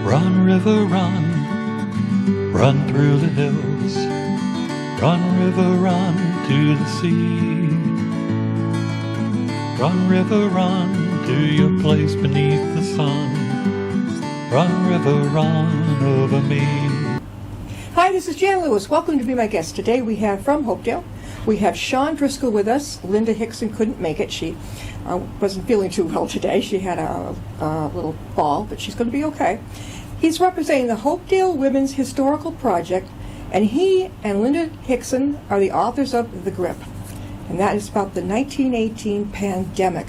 Run, river, run, run through the hills. Run, river, run to the sea. Run, river, run to your place beneath the sun. Run, river, run over me. Hi, this is Jan Lewis. Welcome to be my guest. Today we have from Hopedale, we have Shawn Driscoll with us. Linda Hixon couldn't make it. She wasn't feeling too well today. She had a little fall, but she's going to be okay. He's representing the Hopedale Women's Historical Project, and he and Linda Hixon are the authors of The Grip, and that is about the 1918 pandemic.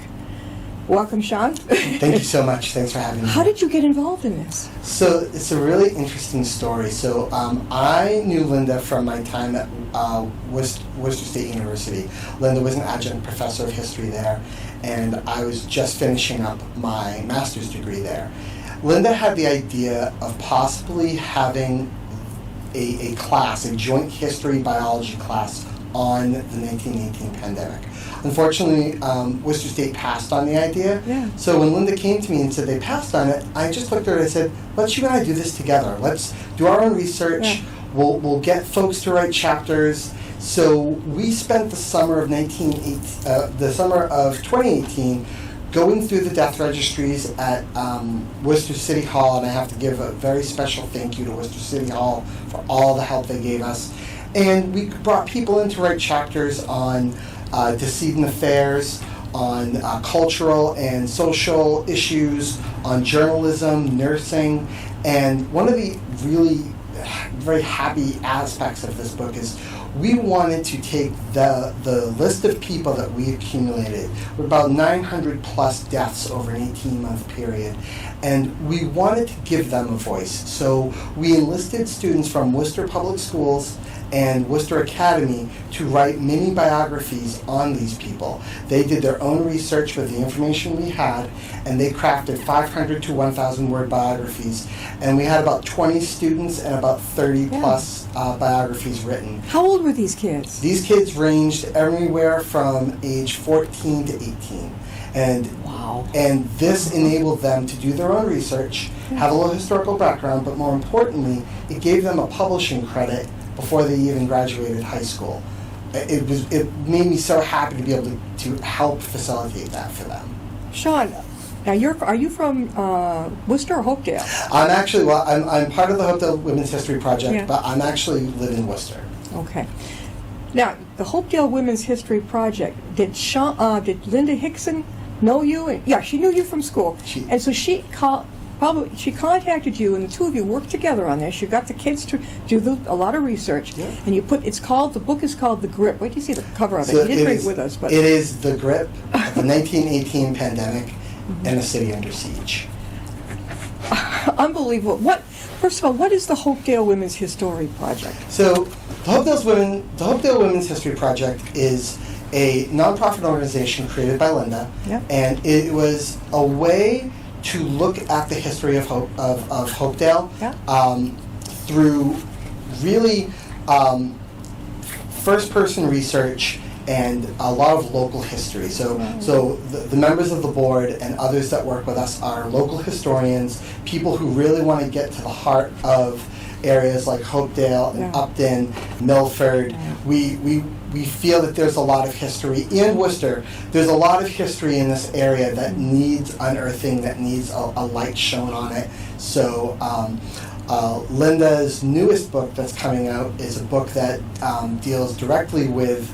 Welcome, Shawn. Thank you so much. Thanks for having me. How did you get involved in this? So it's a really interesting story. So I knew Linda from my time at Worcester State University. Linda was an adjunct professor of history there, and I was just finishing up my master's degree there. Linda had the idea of possibly having a class, a joint history biology class on the 1918 pandemic. Unfortunately, Worcester State passed on the idea. Yeah. So when Linda came to me and said they passed on it, I just looked at her and I said, let's you and I do this together. Let's do our own research. Yeah. We'll get folks to write chapters. So we spent the summer of 2018 going through the death registries at Worcester City Hall, and I have to give a very special thank you to Worcester City Hall for all the help they gave us. And we brought people in to write chapters on decedent affairs, on cultural and social issues, on journalism, nursing, and one of the really very happy aspects of this book is we wanted to take the list of people that we accumulated, about 900 plus deaths over an 18-month period, and we wanted to give them a voice. So we enlisted students from Worcester Public Schools and Worcester Academy to write mini biographies on these people. They did their own research with the information we had, and they crafted 500 to 1,000 word biographies. And we had about 20 students and about 30 plus biographies written. How old were these kids? These kids ranged everywhere from age 14 to 18. And wow. And this enabled them to do their own research, have a little historical background, but more importantly, it gave them a publishing credit before they even graduated high school. It made me so happy to be able to help facilitate that for them. Shawn, now are you from Worcester or Hopedale? I'm actually, I'm part of the Hopedale Women's History Project, Yeah. but I'm actually live in Worcester. Okay. Now, the Hopedale Women's History Project, did Linda Hixon know you? And, yeah, she knew you from school. And so she contacted you, and the two of you worked together on this. You got the kids to do a lot of research, yeah. and the book is called The Grip. Wait till you see the cover of it. So You didn't bring it with us, but it is The Grip, the 1918 pandemic, and a city under siege. Unbelievable. First of all, what is the Hopedale Women's History Project? So the Hopedale Women's History Project is a nonprofit organization created by Linda, Yep. and it was a way to look at the history of Hopedale through really first-person research and a lot of local history. So the members of the board and others that work with us are local historians, people who really want to get to the heart of areas like Hopedale and Upton, Milford. We feel that there's a lot of history in Worcester. There's a lot of history in this area that needs unearthing, that needs a light shown on it. So Linda's newest book that's coming out is a book that deals directly with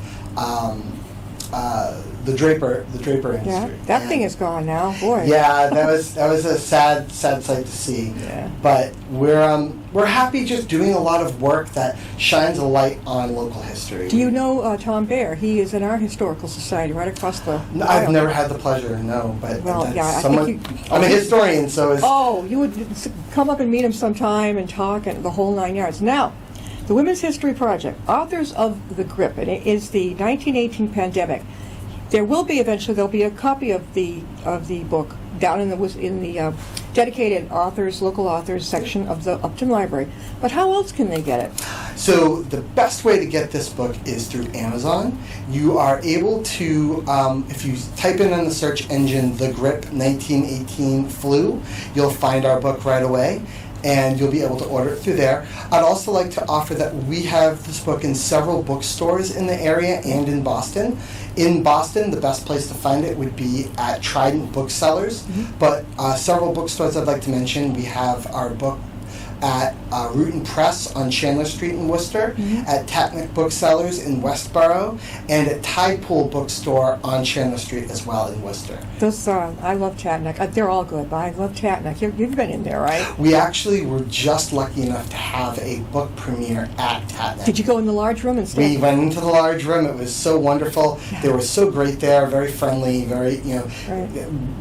the Draper industry. Yeah, that thing is gone now, boy. Yeah, that was a sad sight to see. Yeah. But we're happy just doing a lot of work that shines a light on local history. Do you know Tom Baer? He is in our historical society right across the No, aisle. I've never had the pleasure, no. But Well, that's yeah, I someone, think I'm a historian, so Oh, you would come up and meet him sometime and talk and the whole 9 yards. Now, the Women's History Project, authors of The Grip, and it is the 1918 pandemic. There'll be a copy of the book down in the dedicated local authors section of the Upton Library. But how else can they get it? So the best way to get this book is through Amazon. You are able to, if you type in the search engine, The Grip 1918 Flu, you'll find our book right away. and you'll be able to order it through there. I'd also like to offer that we have this book in several bookstores in the area and in Boston. In Boston, the best place to find it would be at Trident Booksellers, but several bookstores I'd like to mention. We have our book at Root and Press on Chandler Street in Worcester, at Tatnick Booksellers in Westboro, and at Tide Pool Bookstore on Chandler Street as well in Worcester. Those, I love Tatnick. They're all good, but I love Tatnick. You've been in there, right? We actually were just lucky enough to have a book premiere at Tatnick. Did you go in the large room and We went into the large room. It was so wonderful. They were so great there, very friendly, very, Right.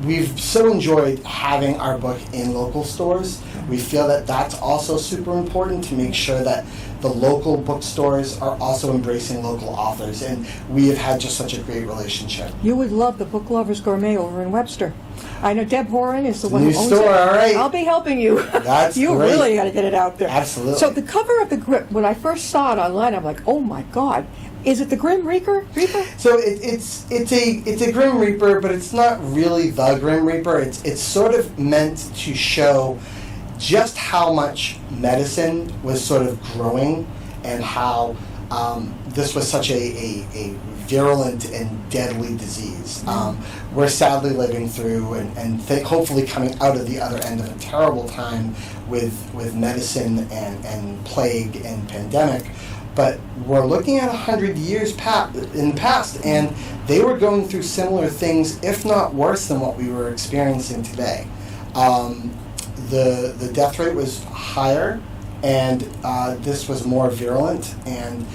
We've so enjoyed having our book in local stores. We feel that that's also super important to make sure that the local bookstores are also embracing local authors, and we have had just such a great relationship. You would love the Book Lovers Gourmet over in Webster. I know Deb Horan is the one New who owns store, it. all right. I'll be helping you. That's You great. really got to get it out there. Absolutely. So the cover of the grip, when I first saw it online, I'm like, oh my God. Is it the Grim Reaper? So it's a Grim Reaper, but it's not really the Grim Reaper. It's sort of meant to show just how much medicine was sort of growing, and how this was such a virulent and deadly disease. We're sadly living through and hopefully coming out of the other end of a terrible time with medicine and plague and pandemic. But we're looking at 100 years in the past, and they were going through similar things, if not worse than what we were experiencing today. The death rate was higher, and this was more virulent, and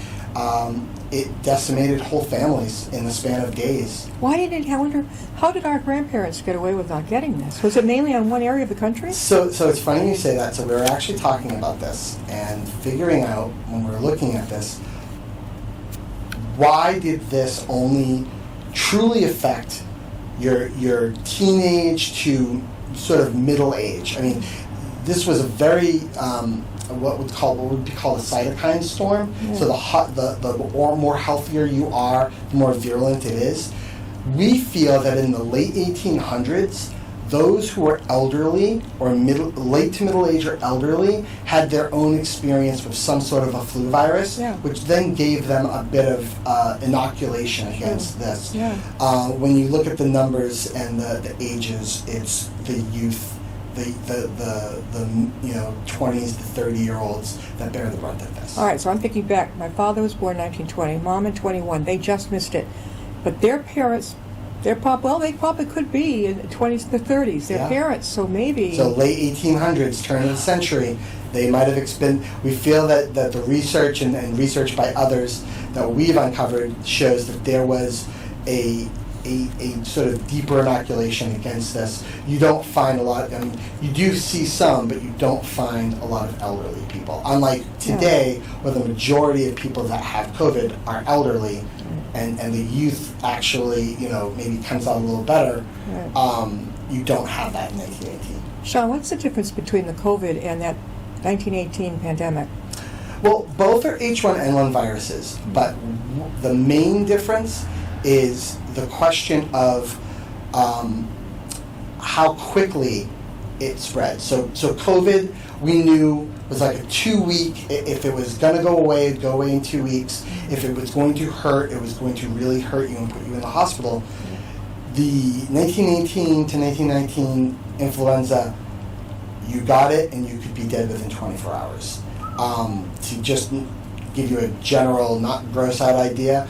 it decimated whole families in the span of days. I wonder, how did our grandparents get away with not getting this? Was it mainly on one area of the country? So it's funny you say that. So we were actually talking about this and figuring out, when we were looking at this, why did this only truly affect your teenage to sort of middle age? I mean, this was a very what would be called a cytokine storm. Yeah. So the more healthier you are, the more virulent it is. We feel that in the late 1800s, those who were elderly or late to middle age or elderly had their own experience with some sort of a flu virus, which then gave them a bit of inoculation against this. Yeah. When you look at the numbers and the ages, it's the youth, the 20s to 30-year-olds that bear the brunt of this. All right, so I'm thinking back. My father was born 1920, Mom in 21. They just missed it. But their parents, they probably could be in the 20s to 30s. Their parents, so maybe... So late 1800s, turn of the century, they might have been... We feel that the research and research by others that we've uncovered shows that there was a sort of deeper inoculation against this. You don't find a lot, I mean, you do see some, but you don't find a lot of elderly people. Unlike today, where the majority of people that have COVID are elderly, and the youth actually, maybe comes out a little better, you don't have that in 1918. Shawn, what's the difference between the COVID and that 1918 pandemic? Well, both are H1N1 viruses, but the main difference is the question of how quickly it spread. So COVID, we knew, was like a 2-week, if it was going to go away, it'd go away in 2 weeks. If it was going to hurt, it was going to really hurt you and put you in the hospital. The 1918 to 1919 influenza, you got it and you could be dead within 24 hours. To just give you a general, not gross-out idea,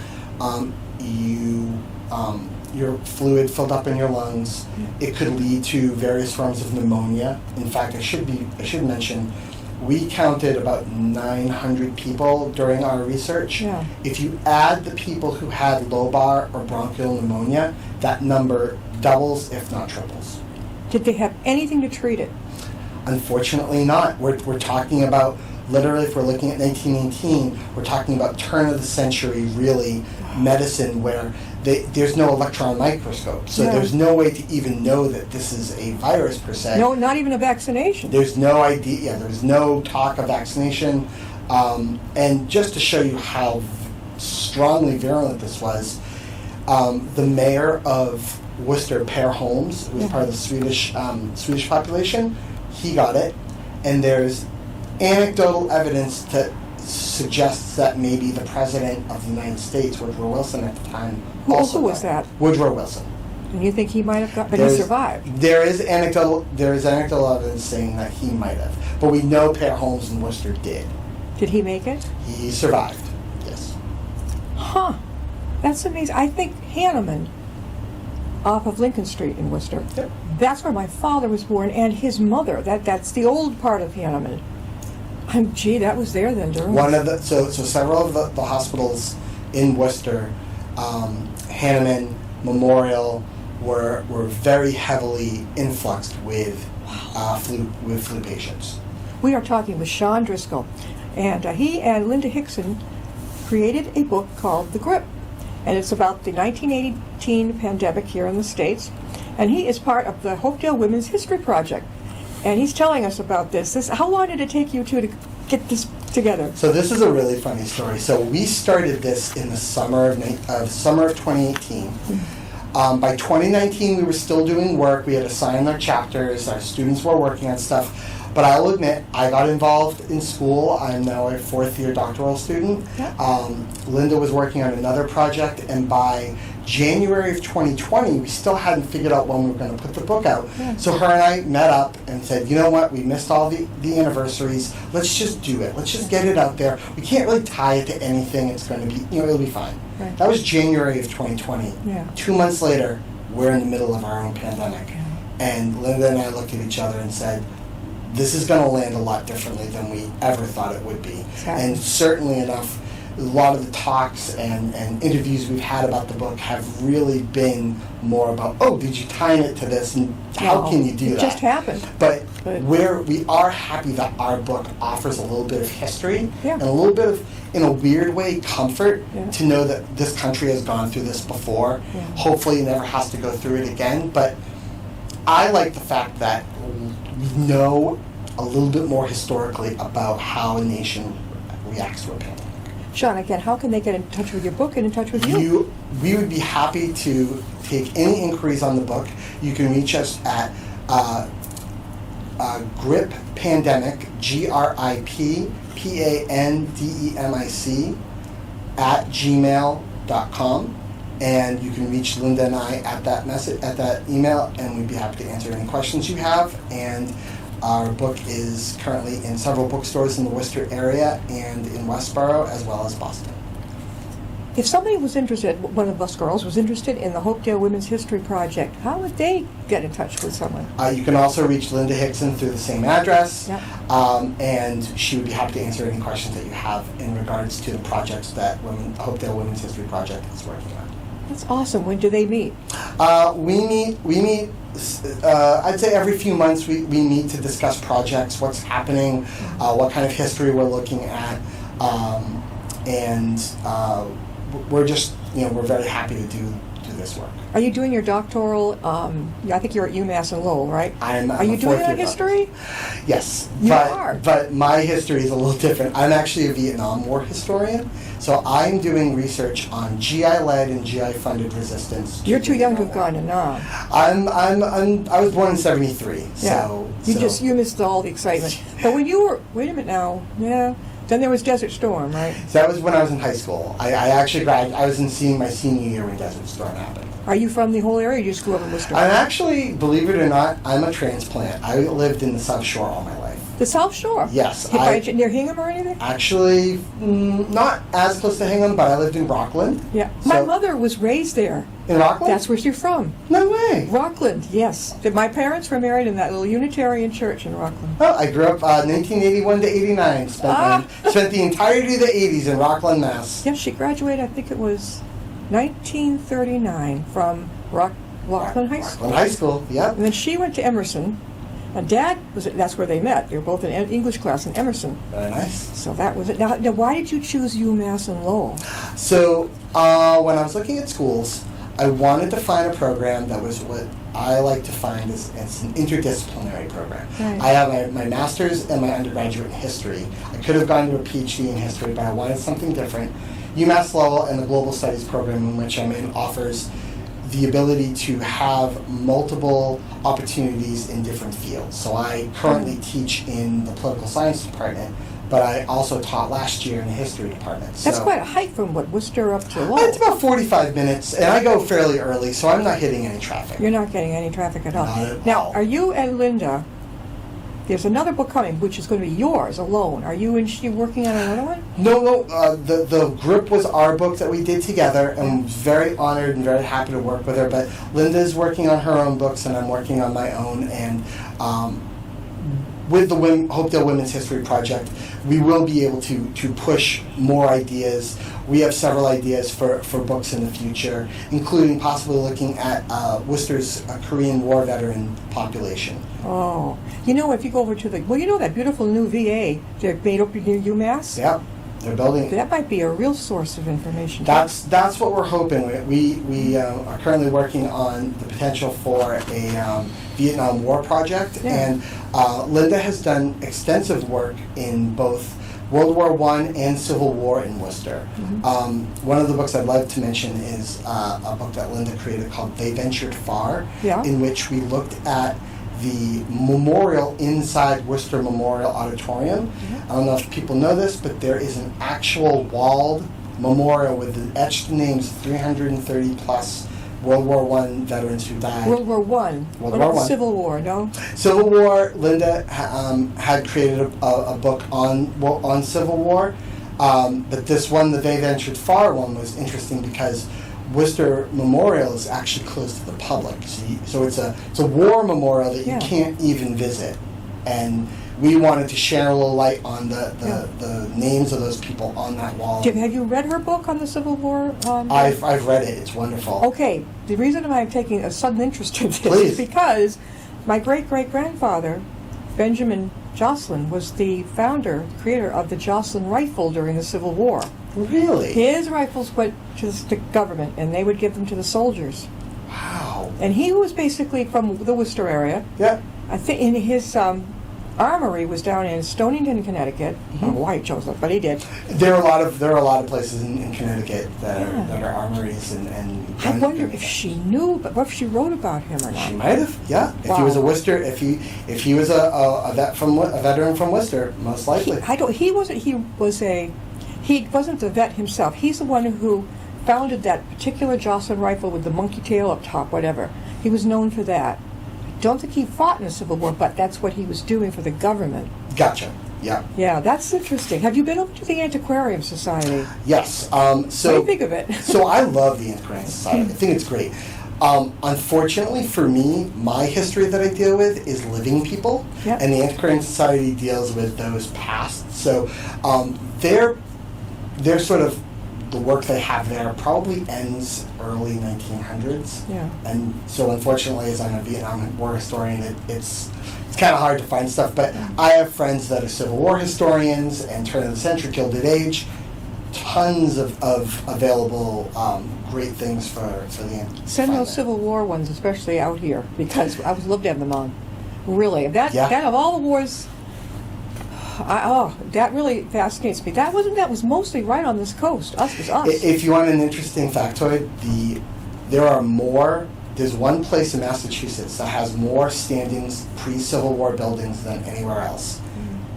your fluid filled up in your lungs. It could lead to various forms of pneumonia. In fact, I should mention, we counted about 900 people during our research. Yeah. If you add the people who had lobar or bronchial pneumonia, that number doubles, if not triples. Did they have anything to treat it? Unfortunately not. We're talking about, literally, if we're looking at 1918, we're talking about turn of the century, really, medicine where there's no electron microscope. So there's no way to even know that this is a virus per se. No, not even a vaccination. There's no idea. There's no talk of vaccination. And just to show you how strongly virulent this was, the mayor of Worcester, Per Holmes, who was part of the Swedish population, he got it. and there's anecdotal evidence that suggests that maybe the President of the United States, Woodrow Wilson at the time, Who also was died. that? Woodrow Wilson. And you think he might have got, but he survived? There is anecdotal evidence saying that he might have, but we know Per Holmes in Worcester did. Did he make it? He survived. Yes. Huh. That's amazing. I think Hanneman, off of Lincoln Street in Worcester. Yep. That's where my father was born, and his mother. That's the old part of Hanneman. Gee, that was there then during. One of the so several of the hospitals in Worcester, Hanneman, Memorial, were very heavily influxed with flu patients. We are talking with Shawn Driscoll, and he and Linda Hixon created a book called The Grip, and it's about the 1918 pandemic here in the States, and he is part of the Hopedale Women's History Project, and he's telling us about this. How long did it take you to get this together? So this is a really funny story. So we started this in the summer of 2018. By 2019, we were still doing work. We had assigned our chapters. Our students were working on stuff. But I'll admit, I got involved in school. I'm now a fourth-year doctoral student. Yeah. Linda was working on another project, and by January of 2020, we still hadn't figured out when we were going to put the book out. Yeah. So her and I met up and said, you know what, we missed all the anniversaries. Let's just do it. Let's just get it out there. We can't really tie it to anything. It's going to be, it'll be fine. Right. That was January of 2020. Yeah. 2 months later, we're in the middle of our own pandemic. And Linda and I looked at each other and said, this is going to land a lot differently than we ever thought it would be. Exactly. And certainly enough, a lot of the talks and interviews we've had about the book have really been more about, oh, did you tie it to this? And how can you do that? It just happened. But we are happy that our book offers a little bit of history and a little bit of, in a weird way, comfort to know that this country has gone through this before. Yeah. Hopefully it never has to go through it again. But I like the fact that we know a little bit more historically about how a nation reacts to a pandemic. Shawn, again, how can they get in touch with your book and in touch with you? We would be happy to take any inquiries on the book. You can reach us at GRIP Pandemic, GRIP PANDEMIC @gmail.com, and you can reach Linda and I at that email, and we'd be happy to answer any questions you have. And our book is currently in several bookstores in the Worcester area and in Westboro, as well as Boston. If somebody was interested, one of us girls was interested in the Hopedale Women's History Project, how would they get in touch with someone? You can also reach Linda Hixon through the same address, Yep. And she would be happy to answer any questions that you have in regards to the projects that Hopedale Women's History Project is working on. That's awesome. When do they meet? We meet. I'd say every few months we meet to discuss projects, what's happening, what kind of history we're looking at, and we're just, we're very happy to do this work. Are you doing your doctoral? I think you're at Umass and Lowell, right? Are you doing that history? Yes. You are. But my history is a little different. I'm actually a Vietnam War historian, so I'm doing research on GI-led and GI-funded resistance. You're too young to have gone to Nam. I was born in '73, so you missed all the excitement. But when you were, wait a minute now, then there was Desert Storm, right? So that was when I was in high school. I actually graduated. I was in my senior year when Desert Storm happened. Are you from the whole area, or you just grew up in Worcester? I'm actually, believe it or not, I'm a transplant. I lived in the South Shore all my life. The South Shore? Yes. Near Hingham or anything? Actually, not as close to Hingham, but I lived in Rockland. Yeah. My mother was raised there. In Rockland? That's where she's from. No way. Rockland, yes. My parents were married in that little Unitarian church in Rockland. Oh, I grew up 1981 to 89. Spent the entirety of the 80s in Rockland, Mass. Yes, she graduated, I think it was 1939 from Rockland High School. Rockland High School, yep. And then she went to Emerson. And Dad that's where they met. They were both in English class in Emerson. Very nice. So that was it. Now why did you choose UMass and Lowell? So when I was looking at schools, I wanted to find a program that was what I like to find as an interdisciplinary program. Right. I have my master's and my undergraduate in history. I could have gone to a PhD in history, but I wanted something different. UMass Lowell and the Global Studies program in which I'm in offers the ability to have multiple opportunities in different fields. So I currently teach in the political science department, but I also taught last year in the history department. That's So quite a hike from what, Worcester up to Lowell. it's about 45 minutes, and I go fairly early, so I'm not hitting any traffic. You're not getting any traffic at all. Not at Now, all. are you and Linda, there's another book coming, which is going to be yours alone. Are you and she working on another one? No, the group was our book that we did together, and I'm very honored and very happy to work with her. But Linda's working on her own books, and I'm working on my own. And with the Hopedale Women's History Project, we will be able to push more ideas. We have several ideas for books in the future, including possibly looking at Worcester's Korean War veteran population. Oh, you know, if you go over to that beautiful new VA they've made up near Umass? Yep, they're building. That might be a real source of information. That's what we're hoping. We are currently working on the potential for a Vietnam War project, Yeah. and Linda has done extensive work in both World War I and Civil War in Worcester. Mm-hmm. One of the books I'd love to mention is a book that Linda created called They Ventured Far, Yeah. in which we looked at the memorial inside Worcester Memorial Auditorium. I don't know if people know this, but there is an actual walled memorial with the etched names of 330 plus World War I veterans who died. World War I. World What about War I. Civil War, no? Civil War, Linda had created a book on Civil War, but this one, the They Ventured Far one, was interesting because Worcester Memorial is actually closed to the public. So it's a war memorial that you Yeah. can't even visit. And we wanted to share a little light on the names of those people on that wall. Have you read her book on the Civil War? I've read it. It's wonderful. Okay, the reason I'm taking a sudden interest in this Please. is because my great-great-grandfather, Benjamin Jocelyn, was the founder, creator of the Jocelyn rifle during the Civil War. Really? His rifles went to the government, and they would give them to the soldiers. Wow. And he was basically from the Worcester area. Yeah. I think in his armory was down in Stonington, Connecticut. I don't know why he chose that, but he did. There are a lot of places in Connecticut that are armories and I wonder if she knew, but what if she wrote about him or she not? might have, yeah. If he was a Worcester, if he was a veteran from Worcester, most likely. He wasn't the vet himself. He's the one who founded that particular Jocelyn rifle with the monkey tail up top, whatever. He was known for that. I don't think he fought in the Civil War, but that's what he was doing for the government. Gotcha. Yeah. Yeah, that's interesting. Have you been over to the Antiquarium Society? Yes. What do you think of it? So I love the Antiquarian Society. I think it's great. Unfortunately for me, my history that I deal with is living people, Yep. and the Antiquarian Society deals with those past. So they're sort of, the work they have there probably ends early 1900s. Yeah. And so unfortunately, as I'm a Vietnam War historian, it's kind of hard to find stuff. But I have friends that are Civil War historians and turn of the century, Gilded Age. Tons of available great things for the Send those Civil War ones, especially out here, because I would love to have them on. Really. That of all the wars, that really fascinates me. That was mostly right on this coast. Us. If you want an interesting factoid, there's one place in Massachusetts that has more standings pre-Civil War buildings than anywhere else.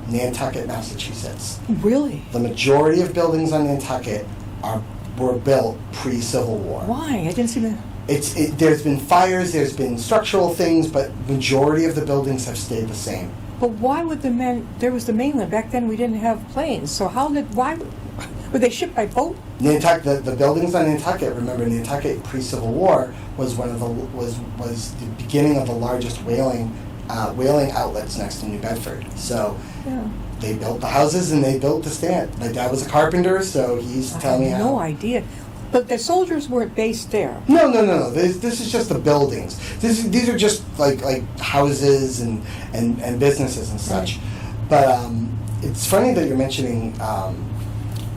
Nantucket, Massachusetts. Really? The majority of buildings on Nantucket were built pre-Civil War. Why? I didn't see that. There's been fires, there's been structural things, but majority of the buildings have stayed the same. But why would there was the mainland. Back then we didn't have planes, so why were they shipped by boat? Nantucket, the buildings on Nantucket, remember Nantucket pre-Civil War was was the beginning of the largest whaling outlets next to New Bedford. So they built the houses and they built the stand. My dad was a carpenter, so he's telling me how. No idea. But the soldiers weren't based there. No. This is just the buildings. These are just like houses and businesses and such. Right. But it's funny that you're mentioning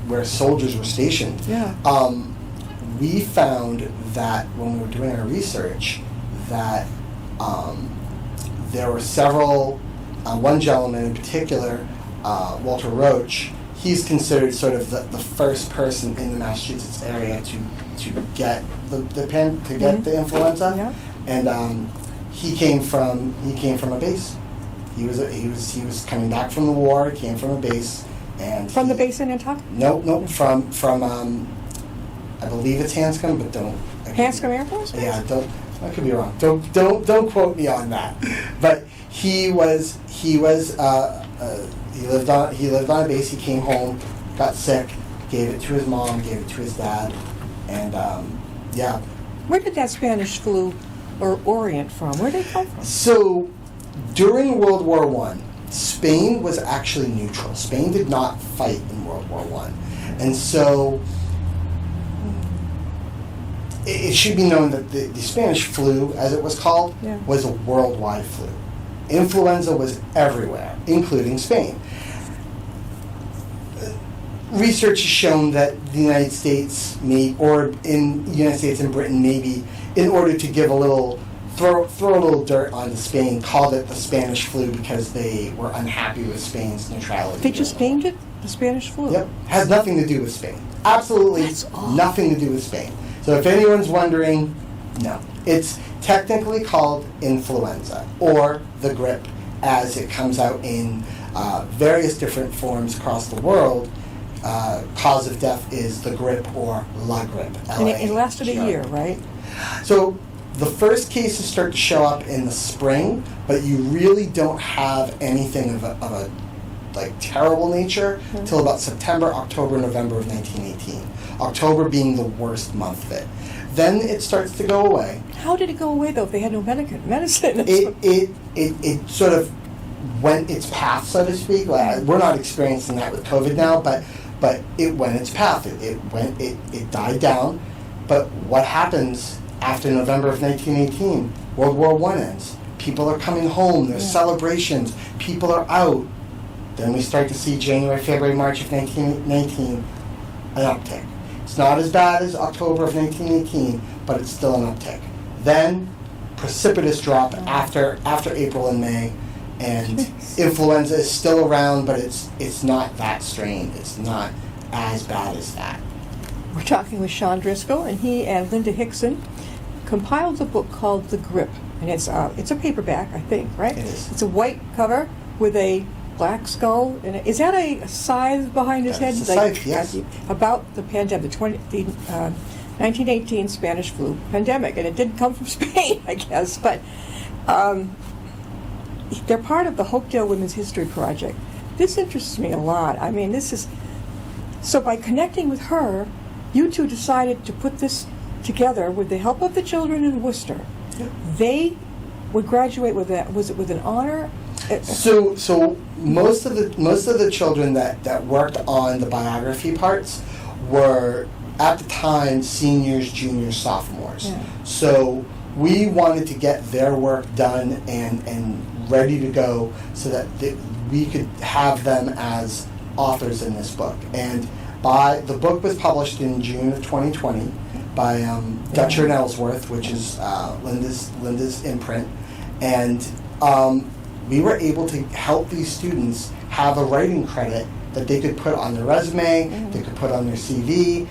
where soldiers were stationed. Yeah. We found that when we were doing our research that there were several. One gentleman in particular, Walter Roach. he's considered sort of the first person in the Massachusetts area to get the influenza. Yeah. And he came from a base. He was coming back from the war. He came from a base, and From the base in Nantucket? No, from I believe it's Hanscom, but don't. Hanscom Air Force Base? Yeah, I could be wrong. Don't quote me on that. But he lived on a base. He came home, got sick, gave it to his mom, gave it to his dad, and yeah. Where did that Spanish flu or Orient from? Where did it come from? So during World War I, Spain was actually neutral. Spain did not fight in World War I, and so it should be known that the Spanish flu, as it was called, Yeah. was a worldwide flu. Influenza was everywhere, including Spain. Research has shown that the United States and Britain, maybe in order to give throw a little dirt on Spain, called it the Spanish flu because they were unhappy with Spain's neutrality. They just named it the Spanish flu? Yep. Has nothing to do with Spain. Absolutely That's awful. nothing to do with Spain. So if anyone's wondering, no. It's technically called influenza, or the grip, as it comes out in various different forms across the world. Cause of death is the grip or la grippe. And it lasted a year, right? So the first cases start to show up in the spring, but you really don't have anything of a terrible nature till about September, October, November of 1918. October being the worst month of it. Then it starts to go away. How did it go away, though, if they had no medicine? It sort of went its path, so to speak. We're not experiencing that with COVID now, but it went its path. It died down. But what happens after November of 1918? World War I ends. People are coming home. There's celebrations. People are out. Then we start to see January, February, March of 1919 an uptick. It's not as bad as October of 1918, but it's still an uptick. Then precipitous drop after April and May, and influenza is still around, but it's not that strain. It's not as bad as that. We're talking with Shawn Driscoll, and he and Linda Hixon compiled a book called The Grip, and it's a paperback, I think, right? It is. It's a white cover with a black skull. And is that a scythe behind his head? It's a scythe, yes. About the pandemic, the 1918 Spanish flu pandemic, and it didn't come from Spain, I guess, but they're part of the Hopedale Women's History Project. This interests me a lot. I mean, so by connecting with her, you two decided to put this together with the help of the children in Worcester. Yep. They would graduate with that. Was it with an honor? So most of the children that worked on the biography parts were at the time seniors, juniors, sophomores. Yeah. So we wanted to get their work done and ready to go so that we could have them as authors in this book. And the book was published in June of 2020 by Dutcher and Ellsworth, which is Linda's imprint, and we were able to help these students have a writing credit that they could put on their resume, they could put on their CV.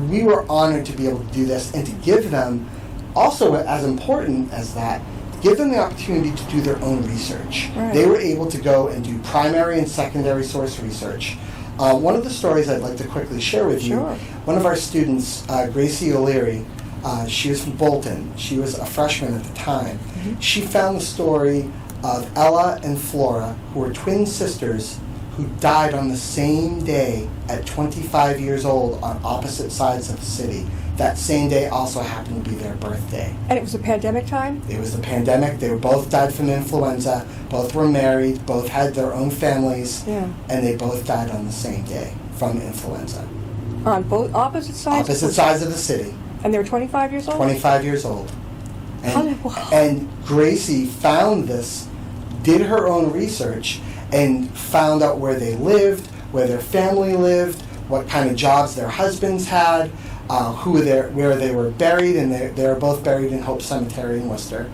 We were honored to be able to do this and to give them, also as important as that, give them the opportunity to do their own research. Right. They were able to go and do primary and secondary source research. One of the stories I'd like to quickly share with you, Sure. one of our students, Gracie O'Leary, she was from Bolton. She was a freshman at the time. Mm-hmm. She found the story of Ella and Flora, who were twin sisters, who died on the same day at 25 years old on opposite sides of the city. That same day also happened to be their birthday. And it was a pandemic time? It was the pandemic. They were both died from influenza. Both were married. Both had their own families. Yeah. And they both died on the same day from influenza. On both opposite sides? Opposite sides of the city. And they were 25 years old? 25 years old. Wow. And Gracie found this, did her own research, and found out where they lived, where their family lived, what kind of jobs their husbands had, where they were buried, and they were both buried in Hope Cemetery in Worcester.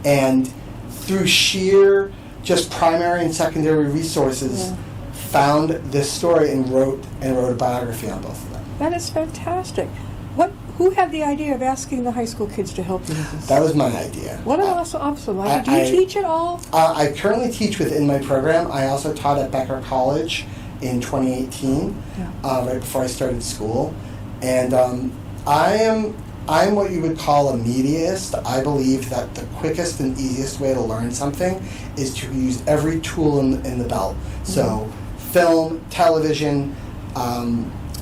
And through sheer just primary and secondary resources, found this story and wrote a biography on both of them. That is fantastic. Who had the idea of asking the high school kids to help you with this? That was my idea. What an awesome idea. Do you teach at all? I currently teach within my program. I also taught at Becker College in 2018, right before I started school. And I'm what you would call a mediaist. I believe that the quickest and easiest way to learn something is to use every tool in the belt. So film, television,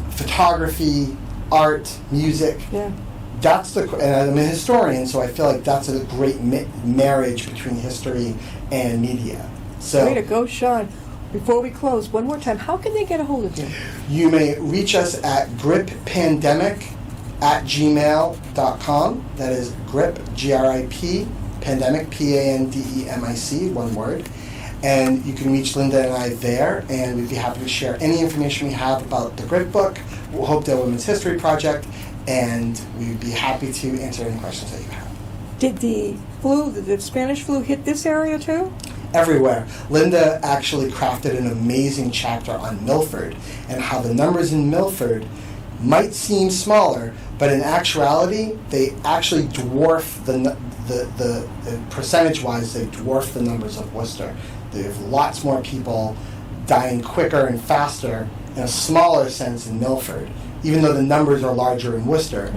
photography, art, music. Yeah. And I'm a historian, so I feel like that's a great marriage between history and media. So, way to go, Shawn. Before we close, one more time, how can they get a hold of you? You may reach us at grippandemic@gmail.com. That is grip, G-R-I-P, pandemic, P-A-N-D-E-M-I-C, one word. And you can reach Linda and I there, and we'd be happy to share any information we have about the Grip book, Hopedale Women's History Project, and we'd be happy to answer any questions that you have. Did the Spanish flu hit this area too? Everywhere. Linda actually crafted an amazing chapter on Milford and how the numbers in Milford might seem smaller, but in actuality, they actually dwarf the percentage-wise, they dwarf the numbers of Worcester. They have lots more people dying quicker and faster in a smaller sense in Milford, even though the numbers are larger in Worcester.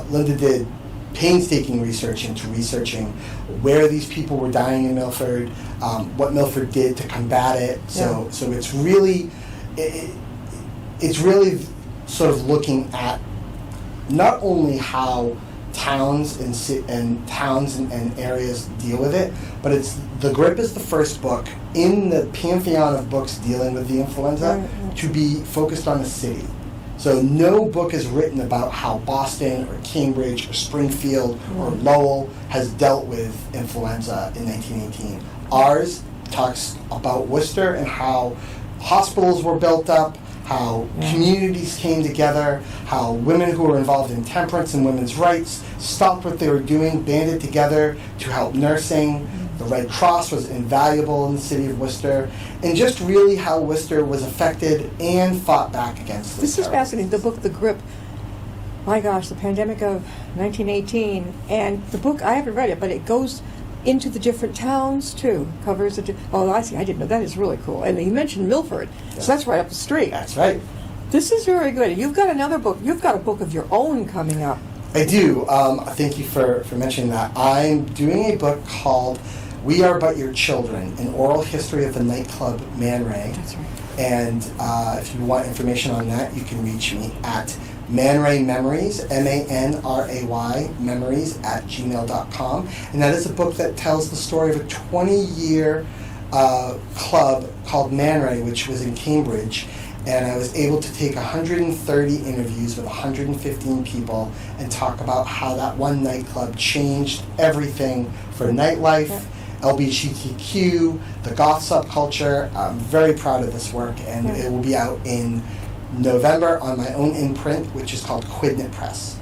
Linda did painstaking research into researching where these people were dying in Milford, what Milford did to combat it. So it's really sort of looking at not only how towns and areas deal with it, but the Grip is the first book in the pantheon of books dealing with the influenza to be focused on a city. So no book is written about how Boston or Cambridge or Springfield or Lowell has dealt with influenza in 1918. Ours talks about Worcester and how hospitals were built up, how communities came together, how women who were involved in temperance and women's rights stopped what they were doing, banded together to help nursing. The Red Cross was invaluable in the city of Worcester, and just really how Worcester was affected and fought back against this. This is fascinating. The book, The Grip, my gosh, the pandemic of 1918, and the book, I haven't read it, but it goes into the different towns too. Covers the. I see. I didn't know. That is really cool. And you mentioned Milford, so that's right up the street. That's right. This is very good. You've got another book. You've got a book of your own coming up. I do. Thank you for mentioning that. I'm doing a book called We Are But Your Children, an oral history of the nightclub Man Ray. That's right. And if you want information on that, you can reach me at Man Ray Memories, M-A-N-R-A-Y, memories @gmail.com. And that is a book that tells the story of a 20-year club called Man Ray, which was in Cambridge. And I was able to take 130 interviews with 115 people and talk about how that one nightclub changed everything for nightlife, LGBTQ, the goth subculture. I'm very proud of this work, and it will be out in November on my own imprint, which is called Quidnet Press.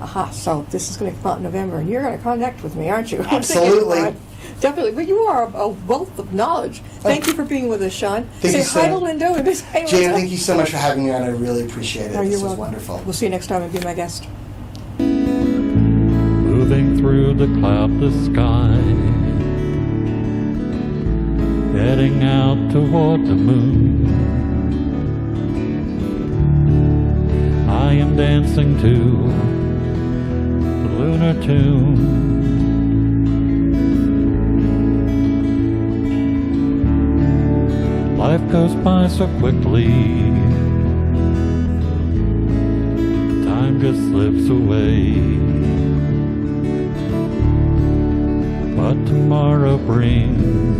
Aha, so this is going to come out in November, and you're going to connect with me, aren't you? Absolutely. Definitely. But you are a wealth of knowledge. Thank you for being with us, Shawn. Thank you, Say hi to Linda and Miss Haley. Jan, thank you so much for having me on. I really appreciate it. This was wonderful. We'll see you next time and be my guest. Moving through the cloudless sky, heading out toward the moon. I am dancing to the lunar tune. Life goes by so quickly, time just slips away. But tomorrow brings